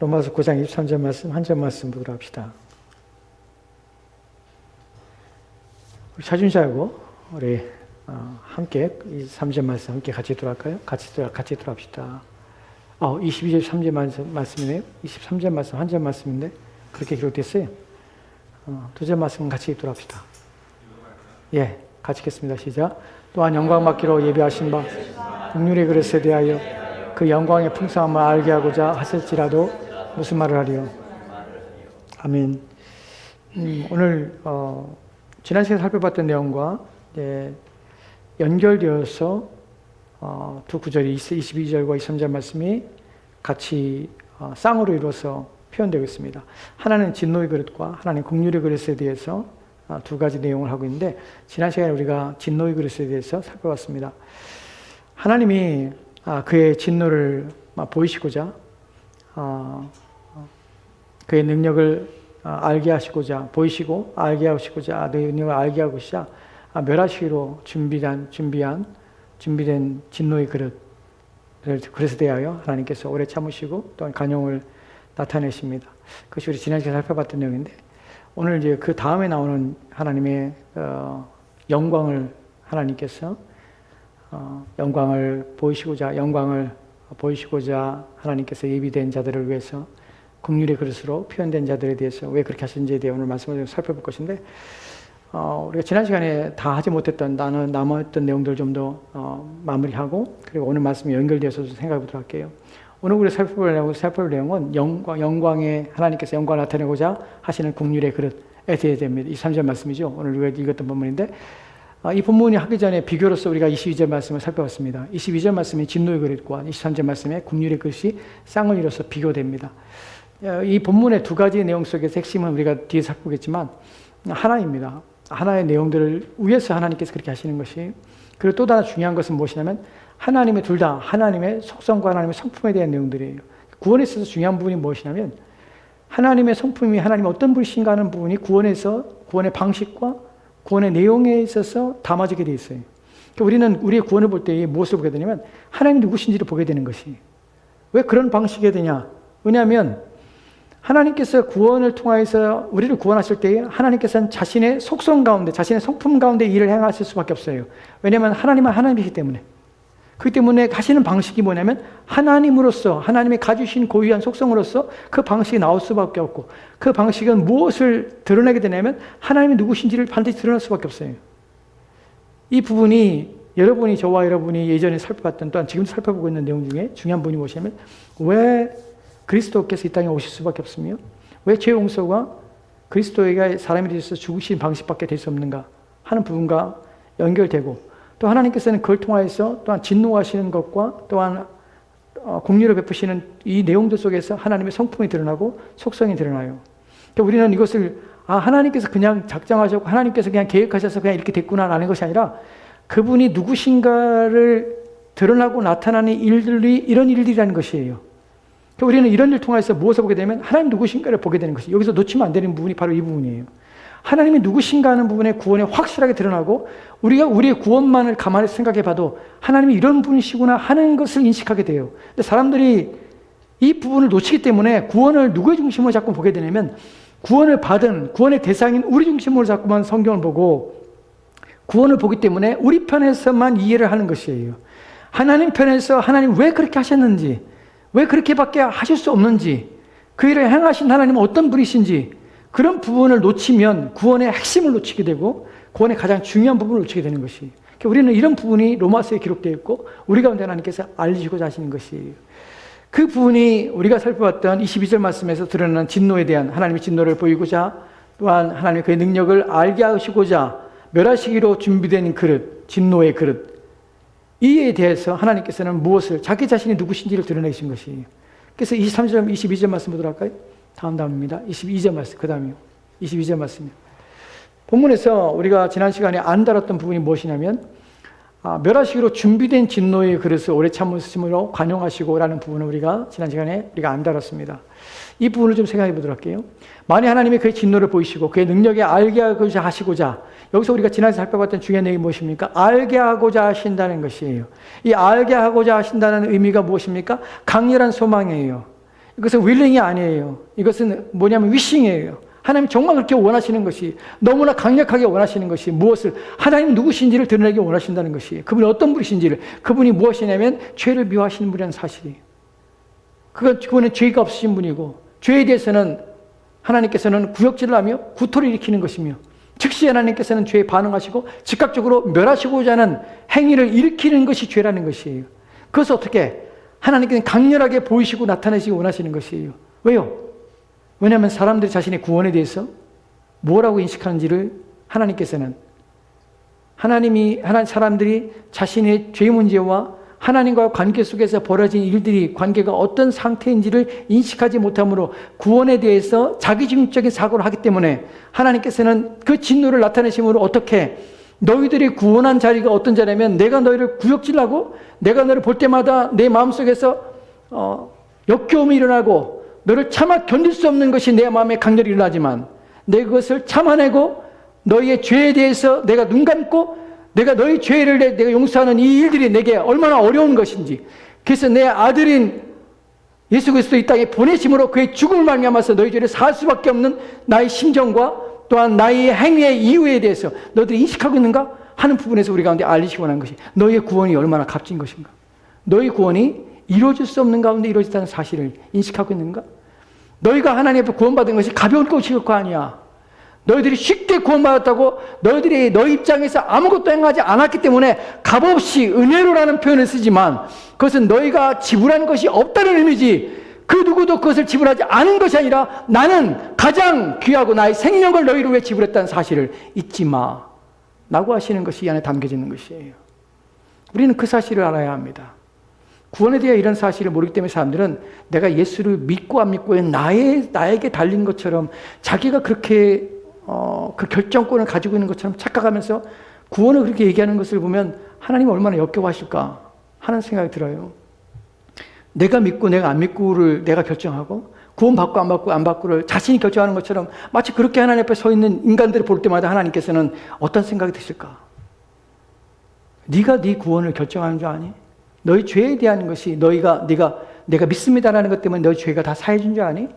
로마서 9장 23절 말씀 한 절 말씀 보도록 합시다. 우리 차준시하고 우리 함께 이 3절 말씀 함께 같이 들어갈까요? 같이 들어갑시다. 22절 3절 말씀이네요. 23절 말씀 한 절 말씀인데 그렇게 기록됐어요. 두 절 말씀 같이 들어갑시다. 예, 같이 읽겠습니다. 시작. 또한 영광 받기로 예비하신 바 긍휼의 그릇에 대하여 그 영광의 풍성함을 알게 하고자 하실지라도 무슨 말을 하리요? 아멘. 오늘 지난 시간에 살펴봤던 내용과 연결되어서 두 구절이 22절과 23절 말씀이 같이 쌍으로 이루어서 표현되고 있습니다. 하나는 진노의 그릇과 하나는 긍휼의 그릇에 대해서 두 가지 내용을 하고 있는데 지난 시간에 우리가 진노의 그릇에 대해서 살펴봤습니다. 하나님이 그의 진노를 보이시고자 그의 능력을 알게 하시고자 보이시고 알게 하시고자 그의 능력을 알게 하고자 멸하시기로 준비된 진노의 그릇에 대하여 하나님께서 오래 참으시고 또한 간용을 나타내십니다. 그것이 우리 지난 시간에 살펴봤던 내용인데 오늘 이제 그 다음에 나오는 하나님의 영광을 하나님께서 영광을 보이시고자 하나님께서 예비된 자들을 위해서 긍휼의 그릇으로 표현된 자들에 대해서 왜 그렇게 하신지에 대해 오늘 말씀을 살펴볼 것인데 우리가 지난 시간에 다 하지 못했던 남았던 내용들 좀 더 마무리하고 그리고 오늘 말씀이 연결되어서 생각해 보도록 할게요. 오늘 우리가 살펴볼 내용은 영광의 하나님께서 영광을 나타내고자 하시는 긍휼의 그릇에 대해 됩니다. 23절 말씀이죠. 오늘 우리가 읽었던 본문인데 이 본문이 하기 전에 비교로서 우리가 22절 말씀을 살펴봤습니다. 22절 말씀이 진노의 그릇과 23절 말씀에 긍휼의 그릇이 쌍을 이뤄서 비교됩니다. 이 본문의 두 가지 내용 속에서 핵심은 우리가 뒤에 살펴보겠지만 하나입니다. 하나의 내용들을 위해서 하나님께서 그렇게 하시는 것이 그리고 또 하나 중요한 것은 무엇이냐면 하나님의 둘 다 하나님의 속성과 하나님의 성품에 대한 내용들이에요. 구원에 있어서 중요한 부분이 무엇이냐면 하나님의 성품이 하나님 어떤 분이신가 하는 부분이 구원의 방식과 구원의 내용에 있어서 담아지게 되어 있어요. 그러니까 우리는 우리의 구원을 볼 때 무엇을 보게 되냐면 하나님이 누구신지를 보게 되는 것이. 왜 그런 방식이 되냐? 왜냐하면 하나님께서 구원을 통하여서 우리를 구원하실 때에 하나님께서는 자신의 속성 가운데, 자신의 성품 가운데 일을 행하실 수밖에 없어요. 왜냐하면 하나님은 하나님이기 때문에. 그렇기 때문에 가시는 방식이 뭐냐면 하나님으로서, 하나님이 가지신 고유한 속성으로서 그 방식이 나올 수밖에 없고 그 방식은 무엇을 드러내게 되냐면 하나님이 누구신지를 반드시 드러날 수밖에 없어요. 이 부분이 저와 여러분이 예전에 살펴봤던 또한 지금 살펴보고 있는 내용 중에 중요한 부분이 무엇이냐면 왜 그리스도께서 이 땅에 오실 수밖에 없으며 왜 죄 용서가 그리스도에게 사람이 되어서 죽으신 방식밖에 될 수 없는가 하는 부분과 연결되고 또 하나님께서는 그걸 통하여서 또한 진노하시는 것과 또한 긍휼을 베푸시는 이 내용들 속에서 하나님의 성품이 드러나고 속성이 드러나요. 그러니까 우리는 이것을 하나님께서 그냥 작정하셨고 하나님께서 그냥 계획하셔서 그냥 이렇게 됐구나라는 것이 아니라 그분이 누구신가를 드러나고 나타나는 일들이 이런 일들이라는 것이에요. 그러니까 우리는 이런 일을 통해서 무엇을 보게 되면 하나님 누구신가를 보게 되는 것이 여기서 놓치면 안 되는 부분이 바로 이 부분이에요. 하나님이 누구신가 하는 부분에 구원이 확실하게 드러나고 우리가 우리의 구원만을 가만히 생각해 봐도 하나님이 이런 분이시구나 하는 것을 인식하게 돼요. 근데 사람들이 이 부분을 놓치기 때문에 구원을 누구의 중심으로 자꾸 보게 되냐면 구원을 받은 구원의 대상인 우리 중심으로 자꾸만 성경을 보고 구원을 보기 때문에 우리 편에서만 이해를 하는 것이에요. 하나님 편에서 하나님 왜 그렇게 하셨는지 왜 그렇게밖에 하실 수 없는지 그 일을 행하신 하나님은 어떤 분이신지 그런 부분을 놓치면 구원의 핵심을 놓치게 되고 구원의 가장 중요한 부분을 놓치게 되는 것이에요. 그러니까 우리는 이런 부분이 로마서에 기록되어 있고 우리 가운데 하나님께서 알리시고자 하시는 것이에요. 그 부분이 우리가 살펴봤던 22절 말씀에서 드러나는 진노에 대한 하나님의 진노를 보이고자 또한 하나님의 그의 능력을 알게 하시고자 멸하시기로 준비된 그릇, 진노의 그릇 이에 대해서 하나님께서는 무엇을 자기 자신이 누구신지를 드러내신 것이에요. 그래서 23절, 22절 말씀 보도록 할까요? 다음입니다. 22절 말씀, 그 다음이요. 22절 말씀이요. 본문에서 우리가 지난 시간에 안 다뤘던 부분이 무엇이냐면 멸하시기로 준비된 진노의 그릇을 오래 참으심으로 관용하시고라는 부분을 우리가 지난 시간에 우리가 안 다뤘습니다. 이 부분을 좀 생각해 보도록 할게요. 만약 하나님이 그의 진노를 보이시고 그의 능력에 알게 하시고자 여기서 우리가 지난해 살펴봤던 중요한 내용이 무엇입니까? 알게 하고자 하신다는 것이에요. 이 알게 하고자 하신다는 의미가 무엇입니까? 강렬한 소망이에요. 이것은 willing이 아니에요. 이것은 뭐냐면 wishing이에요. 하나님 정말 그렇게 원하시는 것이, 너무나 강력하게 원하시는 것이 무엇을, 하나님 누구신지를 드러내기 원하신다는 것이, 그분이 어떤 분이신지를, 그분이 무엇이냐면 죄를 미워하시는 분이라는 사실이. 그분은 죄가 없으신 분이고, 죄에 대해서는 하나님께서는 구역질을 하며 구토를 일으키는 것이며, 즉시 하나님께서는 죄에 반응하시고 즉각적으로 멸하시고자 하는 행위를 일으키는 것이 죄라는 것이에요. 그것을 어떻게 하나님께서는 강렬하게 보이시고 나타내시기 원하시는 것이에요. 왜요? 왜냐하면 사람들이 자신의 구원에 대해서 뭐라고 인식하는지를 하나님께서는, 사람들이 자신의 죄 문제와 하나님과의 관계 속에서 벌어진 일들이, 관계가 어떤 상태인지를 인식하지 못하므로 구원에 대해서 자기중적인 사고를 하기 때문에 하나님께서는 그 진노를 나타내심으로 어떻게, 너희들이 구원한 자리가 어떤 자리냐면 내가 너희를 구역질하고 내가 너를 볼 때마다 내 마음속에서 역겨움이 일어나고 너를 참아 견딜 수 없는 것이 내 마음에 강렬히 일어나지만 내 그것을 참아내고 너희의 죄에 대해서 내가 눈 감고 내가 너희 죄를 내가 용서하는 이 일들이 내게 얼마나 어려운 것인지, 그래서 내 아들인 예수 그리스도 이 땅에 보내심으로 그의 죽음을 말미암아서 너희 죄를 사할 수밖에 없는 나의 심정과 또한 나의 행위의 이유에 대해서 너희들이 인식하고 있는가 하는 부분에서 우리 가운데 알리시고 원하는 것이, 너희의 구원이 얼마나 값진 것인가, 너희 구원이 이루어질 수 없는 가운데 이루어졌다는 사실을 인식하고 있는가. 너희가 하나님 앞에 구원받은 것이 가벼운 것일 거 아니야. 너희들이 쉽게 구원받았다고, 너희들이 너희 입장에서 아무것도 행하지 않았기 때문에 값없이 은혜로라는 표현을 쓰지만 그것은 너희가 지불한 것이 없다는 의미지, 그 누구도 그것을 지불하지 않은 것이 아니라 나는 가장 귀하고 나의 생명을 너희를 위해 지불했다는 사실을 잊지 마 라고 하시는 것이 이 안에 담겨져 있는 것이에요. 우리는 그 사실을 알아야 합니다. 구원에 대해 이런 사실을 모르기 때문에 사람들은 내가 예수를 믿고 안 믿고에 나에게 달린 것처럼, 자기가 그렇게 그 결정권을 가지고 있는 것처럼 착각하면서 구원을 그렇게 얘기하는 것을 보면 하나님이 얼마나 역겨워하실까 하는 생각이 들어요. 내가 믿고 내가 안 믿고를 내가 결정하고, 구원 받고 안 받고를 자신이 결정하는 것처럼 마치 그렇게 하나님 앞에 서 있는 인간들을 볼 때마다 하나님께서는 어떤 생각이 드실까? 네가 네 구원을 결정하는 줄 아니? 너희 죄에 대한 것이 내가 믿습니다라는 것 때문에 너희 죄가 다 사해진 줄 아니?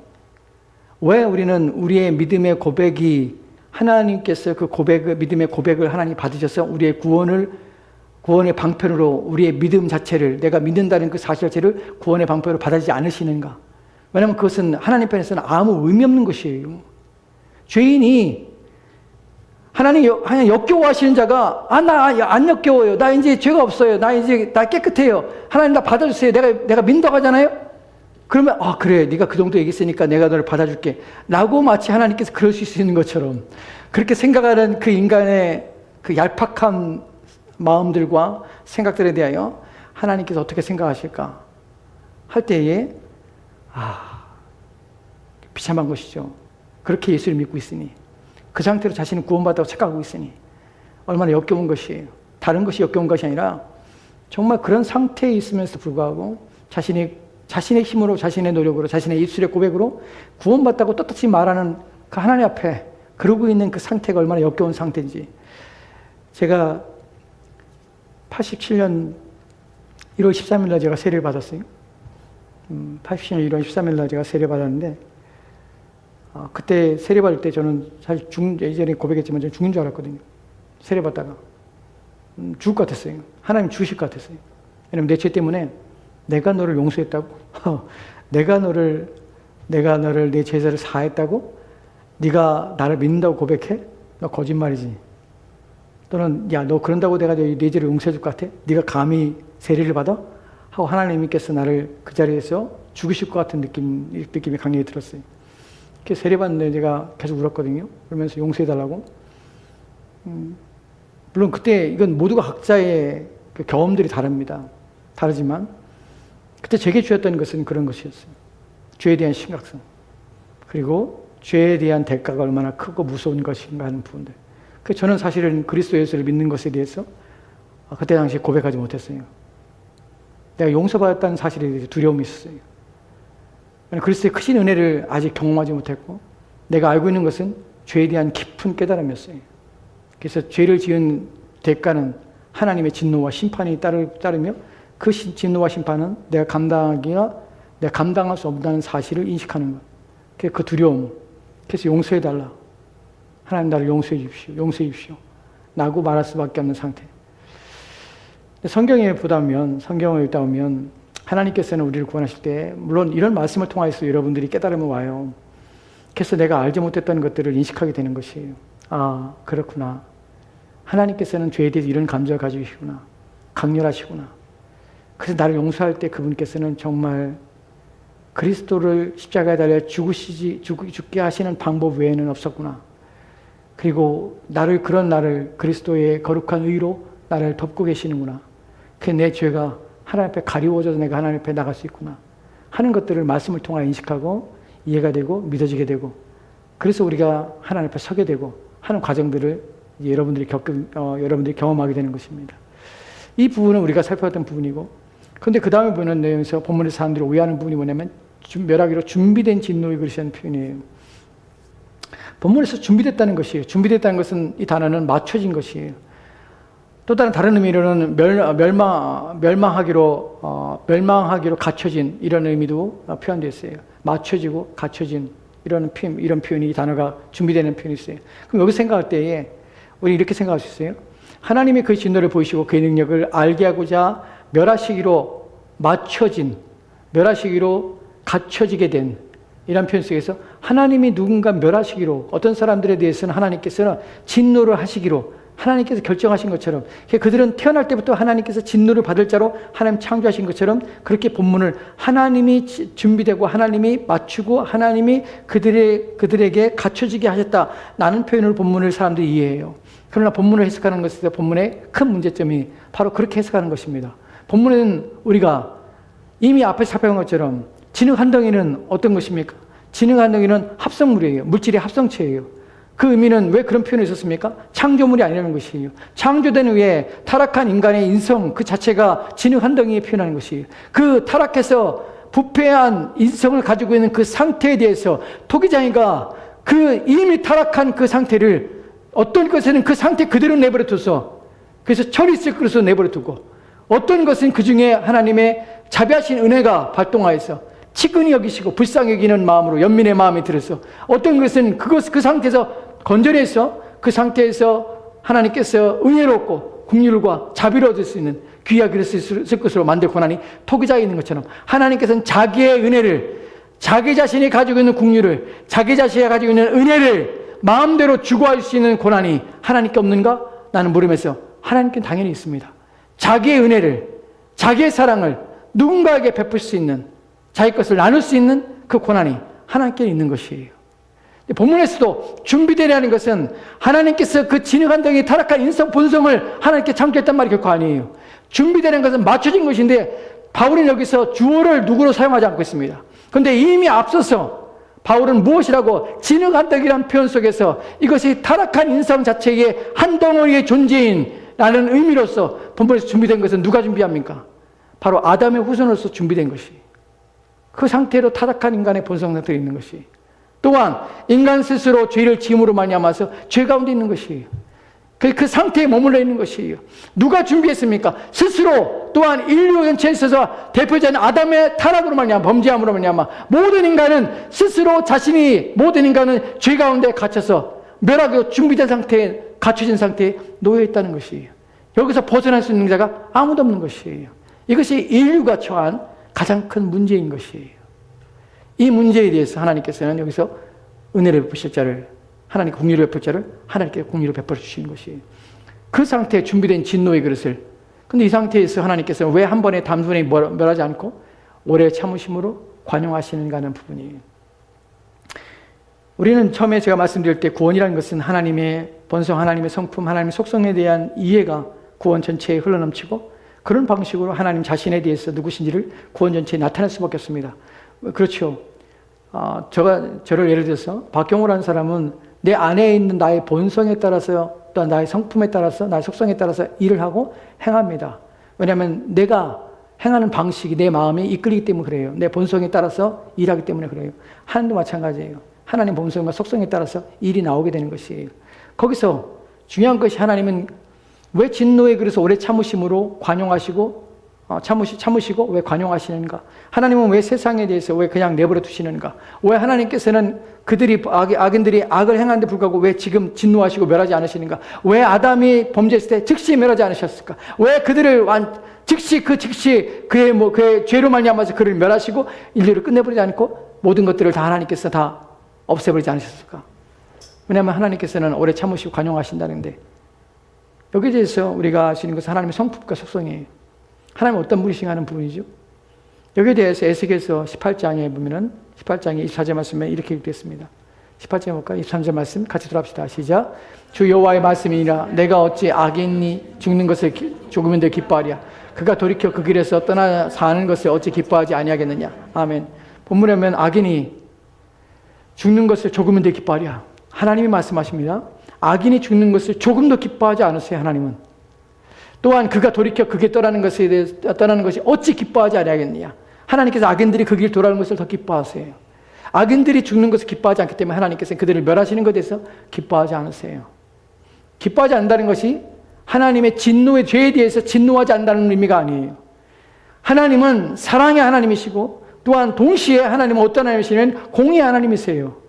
왜 우리는 우리의 믿음의 고백이, 하나님께서 그 믿음의 고백을 하나님 받으셔서 우리의 구원의 방편으로 우리의 믿음 자체를, 내가 믿는다는 그 사실 자체를 구원의 방편으로 받아들이지 않으시는가? 왜냐하면 그것은 하나님 편에서는 아무 의미 없는 것이에요. 죄인이 하나님 역겨워하시는 자가, 나 안 역겨워요. 나 이제 죄가 없어요. 나 깨끗해요. 하나님 나 받아주세요. 내가 믿는다고 하잖아요. 그러면 그래, 네가 그 정도 얘기했으니까 내가 너를 받아줄게 라고 마치 하나님께서 그럴 수 있는 것처럼 그렇게 생각하는 그 인간의 그 얄팍한 마음들과 생각들에 대하여 하나님께서 어떻게 생각하실까 할 때에 비참한 것이죠. 그렇게 예수를 믿고 있으니, 그 상태로 자신은 구원받았다고 착각하고 있으니 얼마나 역겨운 것이에요. 다른 것이 역겨운 것이 아니라 정말 그런 상태에 있으면서도 불구하고 자신의 힘으로, 자신의 노력으로, 자신의 입술의 고백으로 구원받다고 떳떳이 말하는 그 하나님 앞에 그러고 있는 그 상태가 얼마나 역겨운 상태인지. 제가 87년 1월 13일 날 제가 세례를 받았어요. 87년 1월 13일 날 제가 세례를 받았는데, 그때 세례 받을 때 저는 사실 예전에 고백했지만 저는 죽는 줄 알았거든요. 세례 받다가 죽을 것 같았어요. 하나님 죽으실 것 같았어요. 왜냐면 내 죄 때문에 내가 너를 용서했다고? 내가 너를 내 죄를 사했다고? 네가 나를 믿는다고 고백해? 너 거짓말이지. 또는 너 그런다고 내가 내 죄를 용서해 줄 것 같아? 네가 감히 세례를 받아? 하고 하나님께서 나를 그 자리에서 죽으실 것 같은 느낌이 강렬히 들었어요. 이렇게 세례 받는데 제가 계속 울었거든요. 그러면서 용서해 달라고. 물론 그때 이건 모두가 각자의 그 경험들이 다르지만 그때 제게 주었던 것은 그런 것이었어요. 죄에 대한 심각성, 그리고 죄에 대한 대가가 얼마나 크고 무서운 것인가 하는 부분들. 그래서 저는 사실은 그리스도 예수를 믿는 것에 대해서 그때 당시에 고백하지 못했어요. 내가 용서받았다는 사실에 대해서 두려움이 있었어요. 그리스도의 크신 은혜를 아직 경험하지 못했고, 내가 알고 있는 것은 죄에 대한 깊은 깨달음이었어요. 그래서 죄를 지은 대가는 하나님의 진노와 심판이 따르며, 그 진노와 심판은 내가 감당하기가 내가 감당할 수 없다는 사실을 인식하는 것. 그 두려움. 그래서 용서해달라. 하나님 나를 용서해 주십시오. 용서해 주십시오. 라고 말할 수밖에 없는 상태. 성경을 읽다 보면 하나님께서는 우리를 구원하실 때 물론 이런 말씀을 통해서 여러분들이 깨달음을 와요. 그래서 내가 알지 못했던 것들을 인식하게 되는 것이에요. 아, 그렇구나. 하나님께서는 죄에 대해서 이런 감정을 가지고 계시구나. 강렬하시구나. 그래서 나를 용서할 때 그분께서는 정말 그리스도를 십자가에 달려 죽게 하시는 방법 외에는 없었구나. 그리고 그런 나를 그리스도의 거룩한 의로 나를 덮고 계시는구나. 그 내 죄가 하나님 앞에 가리워져서 내가 하나님 앞에 나갈 수 있구나 하는 것들을 말씀을 통하여 인식하고 이해가 되고 믿어지게 되고, 그래서 우리가 하나님 앞에 서게 되고 하는 과정들을 여러분들이 경험하게 되는 것입니다. 이 부분은 우리가 살펴봤던 부분이고, 그런데 그 다음에 보는 내용에서 본문에서 사람들이 오해하는 부분이 뭐냐면 멸하기로 준비된 진노의 그릇이라는 표현이에요. 본문에서 준비됐다는 것이에요. 준비됐다는 것은, 이 단어는 맞춰진 것이에요. 또 다른 의미로는 멸망하기로 갖춰진 이런 의미도 표현되어 있어요. 맞춰지고 갖춰진 이런 표현이, 이 단어가 준비되는 표현이 있어요. 그럼 여기 생각할 때에 우리 이렇게 생각할 수 있어요. 하나님이 그의 진노를 보이시고 그의 능력을 알게 하고자 멸하시기로 갖춰지게 된 이런 표현 속에서 하나님이 누군가 멸하시기로, 어떤 사람들에 대해서는 하나님께서는 진노를 하시기로 하나님께서 결정하신 것처럼, 그들은 태어날 때부터 하나님께서 진노를 받을 자로 하나님 창조하신 것처럼, 그렇게 본문을 하나님이 준비되고 하나님이 맞추고 하나님이 그들에게 갖춰지게 하셨다라는 표현을 본문을 사람들이 이해해요. 그러나 본문을 해석하는 것에서 본문의 큰 문제점이 바로 그렇게 해석하는 것입니다. 본문에는 우리가 이미 앞에 살펴본 것처럼 진흙 한 덩이는 어떤 것입니까? 진흙 한 덩이는 합성물이에요. 물질의 합성체예요. 그 의미는 왜 그런 표현이 있었습니까? 창조물이 아니라는 것이에요. 창조된 후에 타락한 인간의 인성 그 자체가 진흙 한 덩이에 표현하는 것이에요. 그 타락해서 부패한 인성을 가지고 있는 그 상태에 대해서 토기장이가 그 이미 타락한 그 상태를 어떤 것에는 그 상태 그대로 내버려 둬서, 그래서 철이 있을 것으로 내버려 두고, 어떤 것은 그 중에 하나님의 자비하신 은혜가 발동하여서 치근히 여기시고 불쌍히 여기는 마음으로 연민의 마음이 들어서, 어떤 것은 그 상태에서 건져내서 그 상태에서 하나님께서 은혜롭고 긍휼과 자비를 얻을 수 있는 귀하게 그릇을 쓸 것으로 만들 고난이 토기장에 있는 것처럼, 하나님께서는 자기의 은혜를, 자기 자신이 가지고 있는 긍휼을, 자기 자신이 가지고 있는 은혜를 마음대로 주고할 수 있는 고난이 하나님께 없는가? 나는 물으면서 하나님께는 당연히 있습니다. 자기의 은혜를, 자기의 사랑을 누군가에게 베풀 수 있는, 자기 것을 나눌 수 있는 그 고난이 하나님께 있는 것이에요. 본문에서도 준비되라는 것은 하나님께서 그 진흙 한 덩이 타락한 인성 본성을 하나님께 창조했단 말이 결코 아니에요. 준비되는 것은 맞춰진 것인데, 바울은 여기서 주어를 누구로 사용하지 않고 있습니다. 그런데 이미 앞서서 바울은 무엇이라고, 진흙 한 덩이라는 표현 속에서 이것이 타락한 인성 자체의 한 덩어리의 존재인 라는 의미로서 본문에서 준비된 것은 누가 준비합니까? 바로 아담의 후손으로서 준비된 것이, 그 상태로 타락한 인간의 본성 상태에 있는 것이, 또한 인간 스스로 죄를 지음으로 말미암아서 죄 가운데 있는 것이에요. 그 상태에 머물러 있는 것이에요. 누가 준비했습니까? 스스로. 또한 인류 전체에 있어서 대표자는 아담의 타락으로 말미암아, 범죄함으로 말미암아 모든 인간은 모든 인간은 죄 가운데 갇혀서 멸하고 준비된 상태에, 갖춰진 상태에 놓여 있다는 것이에요. 여기서 벗어날 수 있는 자가 아무도 없는 것이에요. 이것이 인류가 처한 가장 큰 문제인 것이에요. 이 문제에 대해서 하나님께서는 여기서 은혜를 베푸실 자를, 하나님께 긍휼을 베풀 자를 하나님께 긍휼을 베풀어 주시는 것이에요. 그 상태에 준비된 진노의 그릇을, 근데 이 상태에서 하나님께서는 왜 한 번에 단순히 멸하지 않고 오래 참으심으로 관용하시는가 하는 부분이에요. 우리는 처음에 제가 말씀드릴 때 구원이라는 것은 하나님의 본성, 하나님의 성품, 하나님의 속성에 대한 이해가 구원 전체에 흘러넘치고, 그런 방식으로 하나님 자신에 대해서 누구신지를 구원 전체에 나타낼 수밖에 없습니다. 그렇죠. 저를 예를 들어서 박경호라는 사람은 내 안에 있는 나의 본성에 따라서, 또한 나의 성품에 따라서, 나의 속성에 따라서 일을 하고 행합니다. 왜냐하면 내가 행하는 방식이 내 마음이 이끌리기 때문에 그래요. 내 본성에 따라서 일하기 때문에 그래요. 하나님도 마찬가지예요. 하나님 본성과 속성에 따라서 일이 나오게 되는 것이에요. 거기서 중요한 것이, 하나님은 왜 진노에 그래서 오래 참으심으로 관용하시고 참으시고 왜 관용하시는가? 하나님은 왜 세상에 대해서 왜 그냥 내버려 두시는가? 왜 하나님께서는 악인들이 악을 행하는데 불구하고 왜 지금 진노하시고 멸하지 않으시는가? 왜 아담이 범죄했을 때 즉시 멸하지 않으셨을까? 왜 그들을 즉시 그의 죄로 말미암아서 그를 멸하시고 인류를 끝내버리지 않고 모든 것들을 다 하나님께서 다 없애버리지 않으셨을까? 왜냐하면 하나님께서는 오래 참으시고 관용하신다는데, 여기에 대해서 우리가 알 수 있는 것은 하나님의 성품과 속성이에요. 하나님은 어떤 분이신가 하는 부분이죠. 여기에 대해서 에스겔서 18장에 보면은 18장의 24절 말씀에 이렇게 읽겠습니다. 18장 볼까요? 23절 말씀 같이 들어갑시다. 시작. 주 여호와의 말씀이니라. 내가 어찌 악인이 죽는 것을 조금인데 기뻐하랴. 그가 돌이켜 그 길에서 떠나 사는 것을 어찌 기뻐하지 아니하겠느냐. 아멘. 본문에 보면 악인이 죽는 것을 조금인데 기뻐하랴. 하나님이 말씀하십니다. 악인이 죽는 것을 조금도 기뻐하지 않으세요. 하나님은. 또한 그가 돌이켜 그 길 떠나는 것이 어찌 기뻐하지 아니하겠느냐. 하나님께서 악인들이 그 길 돌아오는 것을 더 기뻐하세요. 악인들이 죽는 것을 기뻐하지 않기 때문에 하나님께서 그들을 멸하시는 것에 대해서 기뻐하지 않으세요. 기뻐하지 않는다는 것이 하나님의 진노의 죄에 대해서 진노하지 않는다는 의미가 아니에요. 하나님은 사랑의 하나님이시고 또한 동시에 하나님은 어떤 하나님이시냐면 공의의 하나님이세요.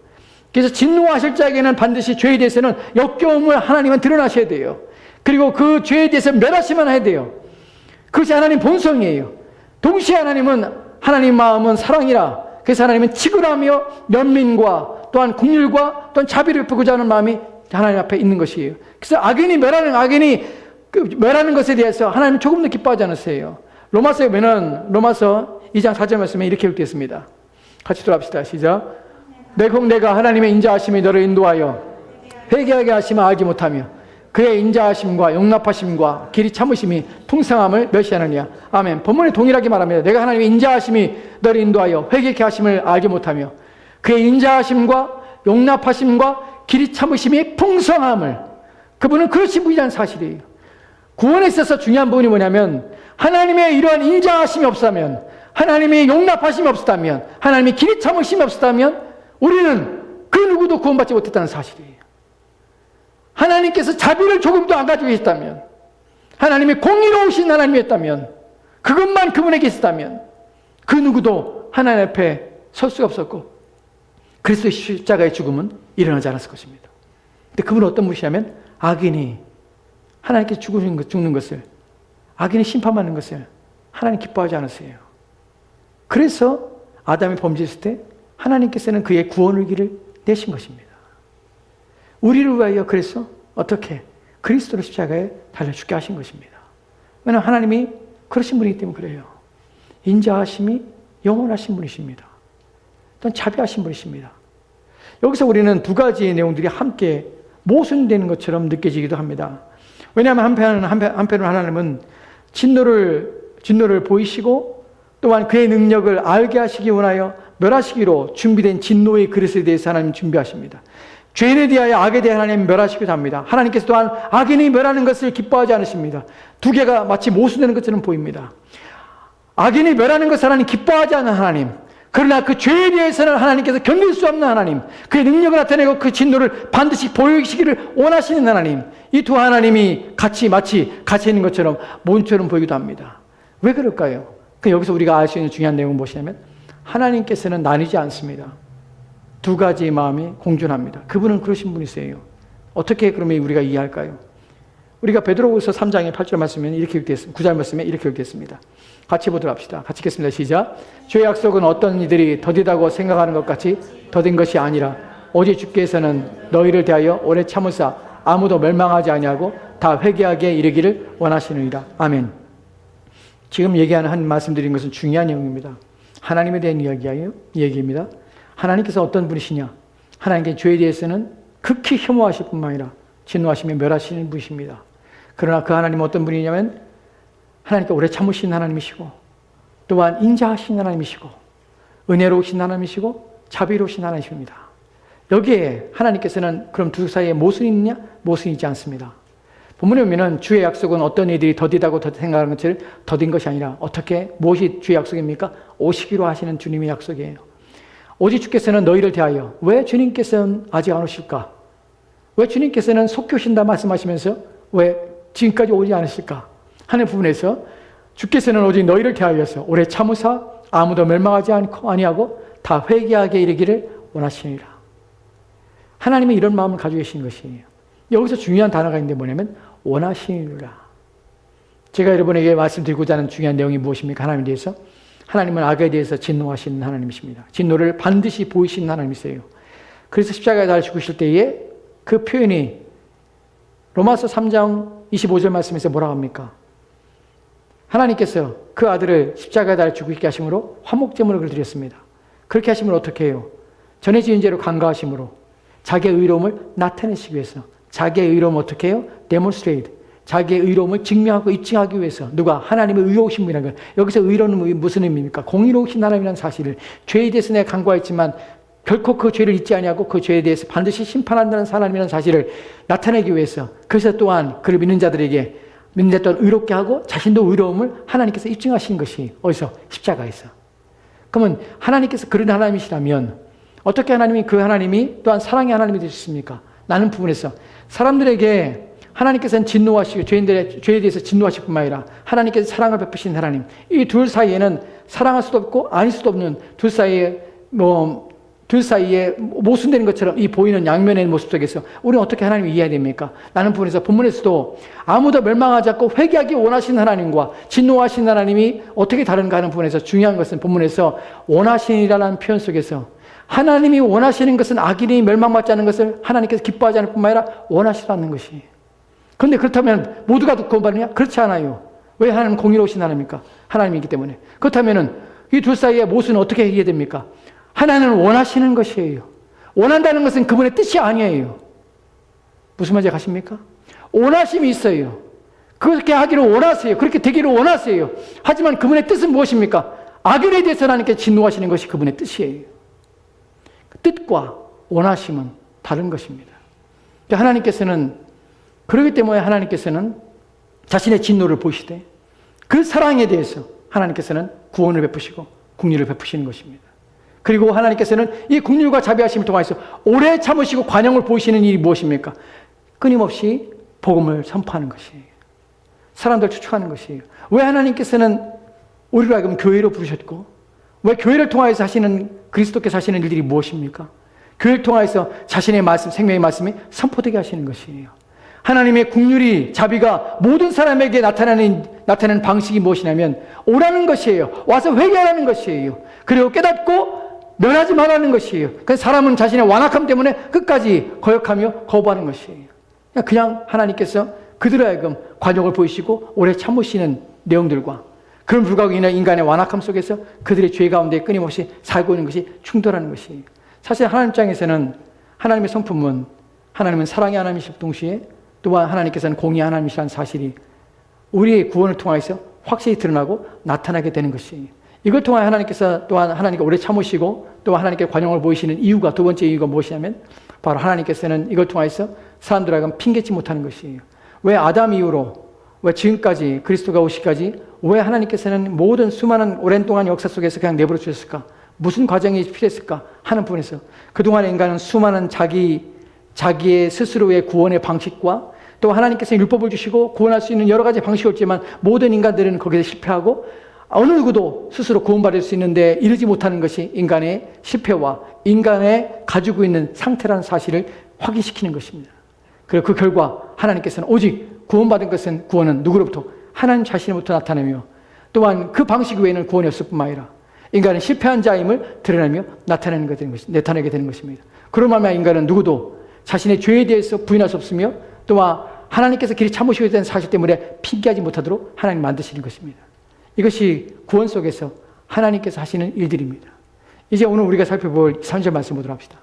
그래서 진노하실 자에게는 반드시 죄에 대해서는 역겨움을 하나님은 드러나셔야 돼요. 그리고 그 죄에 대해서 멸하시면 해야 돼요. 그것이 하나님 본성이에요. 동시에 하나님 마음은 사랑이라. 그래서 하나님은 치근하며 연민과 또한 긍휼과 또한 자비를 베푸고자 하는 마음이 하나님 앞에 있는 것이에요. 그래서 악인이 멸하는 것에 대해서 하나님은 조금도 기뻐하지 않으세요. 로마서에 보면 로마서 2장 4절 말씀에 이렇게 읽겠습니다. 같이 돌아갑시다. 시작. 내가 하나님의 인자하심이 너를 인도하여 회개하게 하시면 알지 못하며 그의 인자하심과 용납하심과 길이 참으심이 풍성함을 멸시하느냐. 아멘. 본문에 동일하게 말합니다. 내가 하나님의 인자하심이 너를 인도하여 회개케 하심을 알지 못하며 그의 인자하심과 용납하심과 길이 참으심이 풍성함을, 그분은 그러신 분이라는 사실이에요. 구원에 있어서 중요한 부분이 뭐냐면 하나님의 이러한 인자하심이 없다면, 하나님의 용납하심이 없다면, 하나님의 길이 참으심이 없다면 우리는 그 누구도 구원받지 못했다는 사실이에요. 하나님께서 자비를 조금도 안 가지고 계셨다면, 하나님의 공의로우신 하나님이었다면, 그것만 그분에게 있었다면 그 누구도 하나님 앞에 설 수가 없었고 그리스도의 십자가의 죽음은 일어나지 않았을 것입니다. 근데 그분은 어떤 분이시냐면 악인이 하나님께서 죽는 것을, 악인이 심판받는 것을 하나님 기뻐하지 않으세요. 그래서 아담이 범죄했을 때 하나님께서는 그의 구원의 길을 내신 것입니다. 우리를 위하여 그래서 어떻게 그리스도를 십자가에 달려 죽게 하신 것입니다. 왜냐하면 하나님이 그러신 분이기 때문에 그래요. 인자하심이 영원하신 분이십니다. 또한 자비하신 분이십니다. 여기서 우리는 두 가지의 내용들이 함께 모순되는 것처럼 느껴지기도 합니다. 왜냐하면 한편으로는 하나님은 진노를 보이시고 또한 그의 능력을 알게 하시기 원하여 멸하시기로 준비된 진노의 그릇에 대해서 하나님 준비하십니다. 죄인에 대하여 악에 대해 하나님 멸하시기도 합니다. 하나님께서 또한 악인이 멸하는 것을 기뻐하지 않으십니다. 두 개가 마치 모순되는 것처럼 보입니다. 악인이 멸하는 것을 하나님 기뻐하지 않는 하나님, 그러나 그 죄에 대해서는 하나님께서 견딜 수 없는 하나님, 그의 능력을 나타내고 그 진노를 반드시 보이시기를 원하시는 하나님, 이 두 하나님이 마치 같이 있는 것처럼 모순처럼 보이기도 합니다. 왜 그럴까요? 여기서 우리가 알 수 있는 중요한 내용은 무엇이냐면 하나님께서는 나뉘지 않습니다. 두 가지의 마음이 공존합니다. 그분은 그러신 분이세요. 어떻게 그러면 우리가 이해할까요? 우리가 베드로후서 3장의 8절 말씀에 이렇게 읽겠습니다. 9절 말씀에 이렇게 읽겠습니다. 같이 보도록 합시다. 같이 읽겠습니다. 시작. 주의 약속은 어떤 이들이 더디다고 생각하는 것 같이 더딘 것이 아니라 오직 주께서는 너희를 대하여 오래 참으사 아무도 멸망하지 아니하고 다 회개하게 이르기를 원하시느니라. 아멘. 지금 얘기하는 한 말씀드린 것은 중요한 내용입니다. 하나님에 대한 이야기입니다. 하나님께서 어떤 분이시냐? 하나님께 죄에 대해서는 극히 혐오하실 뿐만 아니라 진노하시며 멸하시는 분이십니다. 그러나 그 하나님은 어떤 분이냐면 하나님께 오래 참으신 하나님이시고 또한 인자하신 하나님이시고 은혜로우신 하나님이시고 자비로우신 하나님이십니다. 여기에 하나님께서는 그럼 두 사이에 모순이 있느냐? 모순이 있지 않습니다. 본문에 보면 주의 약속은 어떤 이들이 더디다고 생각하는 것을 더딘 것이 아니라 어떻게 무엇이 주의 약속입니까? 오시기로 하시는 주님의 약속이에요. 오직 주께서는 너희를 대하여, 왜 주님께서는 아직 안 오실까? 왜 주님께서는 속히 오신다 말씀하시면서 왜 지금까지 오지 않으실까? 하는 부분에서 주께서는 오직 너희를 대하여서 오래 참으사 아무도 멸망하지 아니하고 다 회개하게 이르기를 원하시니라. 하나님은 이런 마음을 가지고 계신 것이에요. 여기서 중요한 단어가 있는데 뭐냐면 원하시니라. 제가 여러분에게 말씀드리고자 하는 중요한 내용이 무엇입니까? 하나님에 대해서. 하나님은 악에 대해서 진노하시는 하나님이십니다. 진노를 반드시 보이시는 하나님이세요. 그래서 십자가에 달려 죽으실 때에 그 표현이 로마서 3장 25절 말씀에서 뭐라고 합니까? 하나님께서 그 아들을 십자가에 달려 죽게 하심으로 화목제물을 그를 드렸습니다. 그렇게 하시면 어떻게 해요? 전에 지은 죄로 간과하심으로 자기의 의로움을 나타내시기 위해서, 자기의 의로움을 어떻게 해요? demonstrate. 자기의 의로움을 증명하고 입증하기 위해서. 누가? 하나님의 의로우신 분이라는 거예요. 여기서 의로움은 무슨 의미입니까? 공의로우신 하나님이라는 사실을, 죄에 대해서 내가 간과했지만 결코 그 죄를 잊지 아니하고 그 죄에 대해서 반드시 심판한다는 하나님이라는 사실을 나타내기 위해서, 그래서 또한 그를 믿는 자들에게 믿는 자 또한 의롭게 하고 자신도 의로움을 하나님께서 입증하신 것이 어디서? 십자가에서. 그러면 하나님께서 그런 하나님이시라면 어떻게 그 하나님이 또한 사랑의 하나님이 되셨습니까? 나는 부분에서 사람들에게 하나님께서는 진노하시고 죄에 대해서 진노하실 뿐만 아니라 하나님께서 사랑을 베푸신 하나님, 이 둘 사이에는 사랑할 수도 없고 아닐 수도 없는 둘 사이에 모순되는 것처럼 이 보이는 양면의 모습 속에서 우리는 어떻게 하나님을 이해해야 됩니까? 라는 부분에서 본문에서도 아무도 멸망하지 않고 회개하기 원하시는 하나님과 진노하시는 하나님이 어떻게 다른가 하는 부분에서 중요한 것은 본문에서 원하시니라는 표현 속에서 하나님이 원하시는 것은 악인이 멸망받지 않는 것을 하나님께서 기뻐하지 않을 뿐만 아니라 원하시라는 것이. 그런데 그렇다면 모두가 구원받느냐? 그렇지 않아요. 왜? 하나님은 공의로우신 하나님입니까? 하나님이기 때문에. 그렇다면 이 둘 사이의 모순은 어떻게 이해됩니까? 하나님은 원하시는 것이에요. 원한다는 것은 그분의 뜻이 아니에요. 무슨 말인지 아십니까? 원하심이 있어요. 그렇게 하기를 원하세요. 그렇게 되기를 원하세요. 하지만 그분의 뜻은 무엇입니까? 악인에 대해서 하나님께 진노하시는 것이 그분의 뜻이에요. 뜻과 원하심은 다른 것입니다. 하나님께서는, 그렇기 때문에 하나님께서는 자신의 진노를 보시되 그 사랑에 대해서 하나님께서는 구원을 베푸시고 긍휼을 베푸시는 것입니다. 그리고 하나님께서는 이 긍휼과 자비하심을 통해서 오래 참으시고 관용을 보이시는 일이 무엇입니까? 끊임없이 복음을 선포하는 것이에요. 사람들 추천하는 것이에요. 왜 하나님께서는 우리를 하여금 교회로 부르셨고, 왜 교회를 통하여서 하시는, 그리스도께서 하시는 일들이 무엇입니까? 교회를 통하여서 자신의 말씀, 생명의 말씀이 선포되게 하시는 것이에요. 하나님의 긍휼이, 자비가 모든 사람에게 나타나는 방식이 무엇이냐면 오라는 것이에요. 와서 회개하라는 것이에요. 그리고 깨닫고 면하지 말라는 것이에요. 그래서 사람은 자신의 완악함 때문에 끝까지 거역하며 거부하는 것이에요. 그냥 하나님께서 그들을 하여금 관용을 보이시고 오래 참으시는 내용들과 그런 불구하고 인간의 완악함 속에서 그들의 죄 가운데 끊임없이 살고 있는 것이 충돌하는 것이에요. 사실 하나님 입장에서는 하나님의 성품은, 하나님은 사랑의 하나님이실 동시에 또한 하나님께서는 공의의 하나님이시라는 사실이 우리의 구원을 통해서 확실히 드러나고 나타나게 되는 것이에요. 이걸 통해 하나님께서 또한 하나님께 오래 참으시고 또 하나님께 관용을 보이시는 이유가, 두 번째 이유가 무엇이냐면 바로 하나님께서는 이걸 통해서 사람들을 하여금 핑계치 못하는 것이에요. 왜 아담 이후로, 왜 지금까지 그리스도가 오시기까지 왜 하나님께서는 모든 수많은 오랜 동안 역사 속에서 그냥 내버려 주셨을까? 무슨 과정이 필요했을까? 하는 부분에서 그동안 인간은 수많은 자기의 스스로의 구원의 방식과 또 하나님께서 율법을 주시고 구원할 수 있는 여러 가지 방식이 있지만 모든 인간들은 거기에 실패하고 어느 누구도 스스로 구원받을 수 있는데 이르지 못하는 것이 인간의 실패와 인간의 가지고 있는 상태라는 사실을 확인시키는 것입니다. 그리고 그 결과 하나님께서는 오직 구원받은 것은, 구원은 누구로부터? 하나님 자신으로부터 나타내며 또한 그 방식 외에는 구원이 없을 뿐만 아니라 인간은 실패한 자임을 드러내며 나타내게 되는 것입니다. 그런 말미암아 인간은 누구도 자신의 죄에 대해서 부인할 수 없으며 또한 하나님께서 길이 참으시게 된 사실 때문에 핑계하지 못하도록 하나님 만드시는 것입니다. 이것이 구원 속에서 하나님께서 하시는 일들입니다. 이제 오늘 우리가 살펴볼 3절 말씀 보도록 합시다.